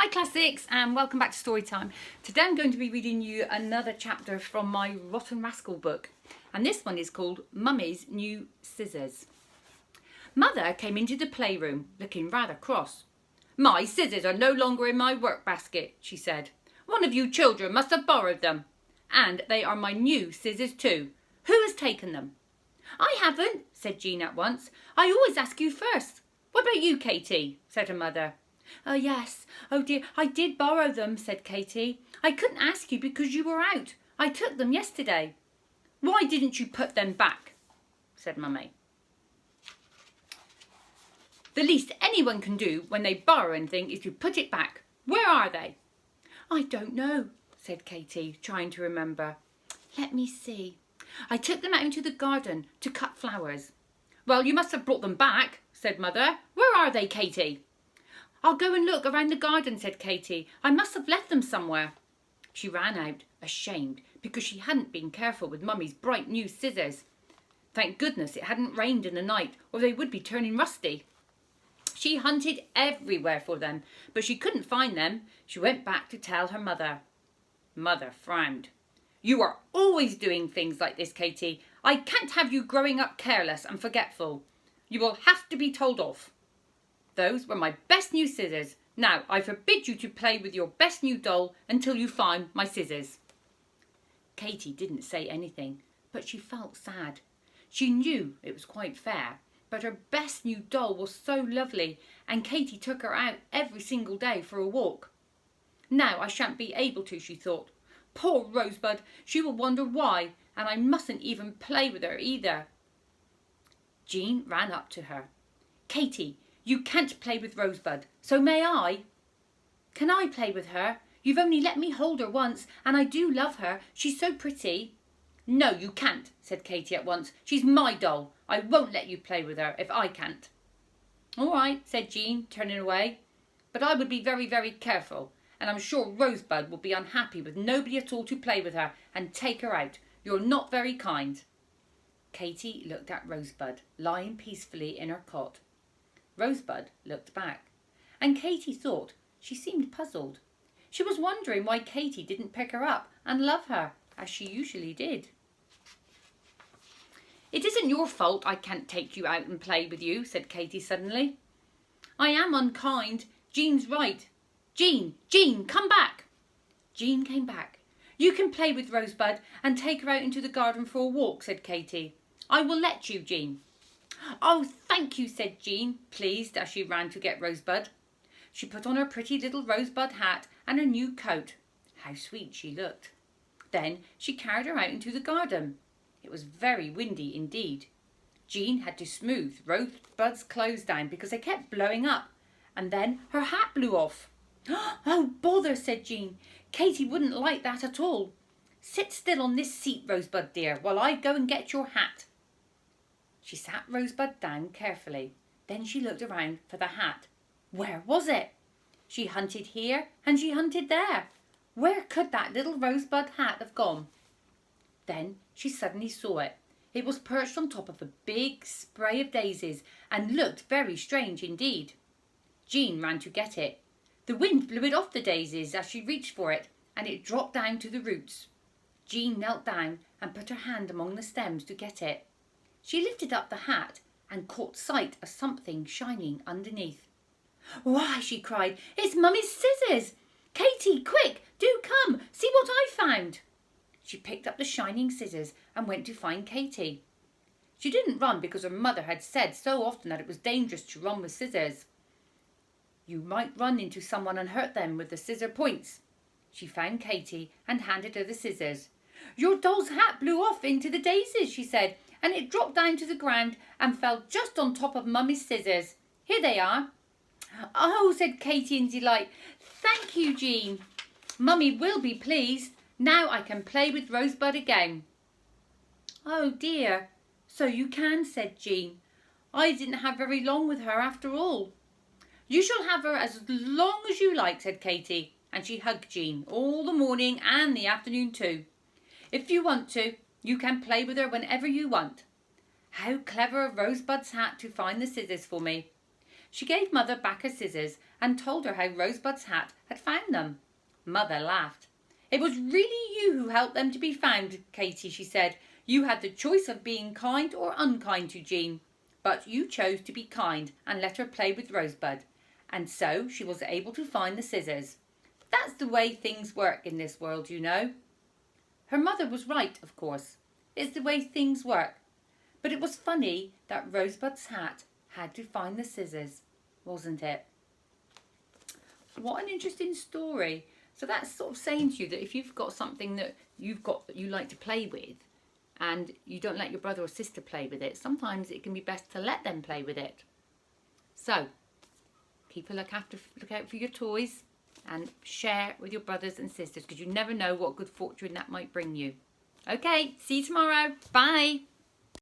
Hi Class 6 and welcome back to Storytime. Today I'm going to be reading you another chapter from my Rotten Rascal book. And this one is called Mummy's New Scissors. Mother came into the playroom looking rather cross. "My scissors are no longer in my work basket," she said. "One of you children must have borrowed them. And they are my new scissors too. Who has taken them?" "I haven't," said Jean at once. "I always ask you first." "What about you, Katie?" said her mother. "Oh, yes. Oh, dear, I did borrow them," said Katie. "I couldn't ask you because you were out. I took them yesterday." "Why didn't you put them back?" said Mummy. "The least anyone can do when they borrow anything is to put it back. Where are they?" "I don't know," said Katie, trying to remember. "Let me see. I took them out into the garden to cut flowers." "Well, you must have brought them back," said Mother. "Where are they, Katie?" "I'll go and look around the garden," said Katie. "I must have left them somewhere." She ran out, ashamed, because she hadn't been careful with Mummy's bright new scissors. Thank goodness it hadn't rained in the night, or they would be turning rusty. She hunted everywhere for them, but she couldn't find them. She went back to tell her mother. Mother frowned. "You are always doing things like this, Katie. I can't have you growing up careless and forgetful. You will have to be told off. Those were my best new scissors. Now I forbid you to play with your best new doll until you find my scissors." Katie didn't say anything, but she felt sad. She knew it was quite fair, but her best new doll was so lovely, and Katie took her out every single day for a walk. "Now I shan't be able to," she thought. "Poor Rosebud, she will wonder why, and I mustn't even play with her either." Jean ran up to her. "Katie, you can't play with Rosebud, so may I?" "Can I play with her? You've only let me hold her once, and I do love her. She's so pretty." "No, you can't," said Katie at once. "She's my doll. I won't let you play with her if I can't." "All right," said Jean, turning away. "But I would be very, very careful, and I'm sure Rosebud will be unhappy with nobody at all to play with her and take her out. You're not very kind." Katie looked at Rosebud, lying peacefully in her cot. Rosebud looked back, and Katie thought she seemed puzzled. She was wondering why Katie didn't pick her up and love her, as she usually did. "It isn't your fault I can't take you out and play with you," said Katie suddenly. "I am unkind. Jean's right. Jean, come back." Jean came back. "You can play with Rosebud and take her out into the garden for a walk," said Katie. "I will let you, Jean." "Oh, thank you," said Jean, pleased, as she ran to get Rosebud. She put on her pretty little rosebud hat and her new coat. How sweet she looked. Then she carried her out into the garden. It was very windy indeed. Jean had to smooth Rosebud's clothes down because they kept blowing up, and then her hat blew off. "Oh, bother," said Jean. "Katie wouldn't like that at all. Sit still on this seat, Rosebud dear, while I go and get your hat." She sat Rosebud down carefully. Then she looked around for the hat. Where was it? She hunted here and she hunted there. Where could that little Rosebud hat have gone? Then she suddenly saw it. It was perched on top of a big spray of daisies and looked very strange indeed. Jean ran to get it. The wind blew it off the daisies as she reached for it, and it dropped down to the roots. Jean knelt down and put her hand among the stems to get it. She lifted up the hat and caught sight of something shining underneath. "Why," she cried, "it's Mummy's scissors! Katie, quick, do come, see what I found." She picked up the shining scissors and went to find Katie. She didn't run because her mother had said so often that it was dangerous to run with scissors. You might run into someone and hurt them with the scissor points. She found Katie and handed her the scissors. "Your doll's hat blew off into the daisies," she said, "and it dropped down to the ground and fell just on top of Mummy's scissors. Here they are." "Oh," said Katie in delight. "Thank you, Jean. Mummy will be pleased. Now I can play with Rosebud again." "Oh dear, so you can," said Jean. "I didn't have very long with her after all." "You shall have her as long as you like," said Katie, and she hugged Jean all the morning and the afternoon too. "If you want to, you can play with her whenever you want. How clever of Rosebud's hat to find the scissors for me. She gave Mother back her scissors and told her how Rosebud's hat had found them. Mother laughed. "It was really you who helped them to be found, Katy," she said. "You had the choice of being kind or unkind to Jean, but you chose to be kind and let her play with Rosebud, and so she was able to find the scissors. That's the way things work in this world, you know." Her mother was right, of course. It's the way things work. But it was funny that Rosebud's hat had to find the scissors, wasn't it? What an interesting story. So that's sort of saying to you that if you've got something that you like to play with and you don't let your brother or sister play with it, sometimes it can be best to let them play with it. So keep a look out for your toys and share with your brothers and sisters, because you never know what good fortune that might bring you. Okay, see you tomorrow. Bye.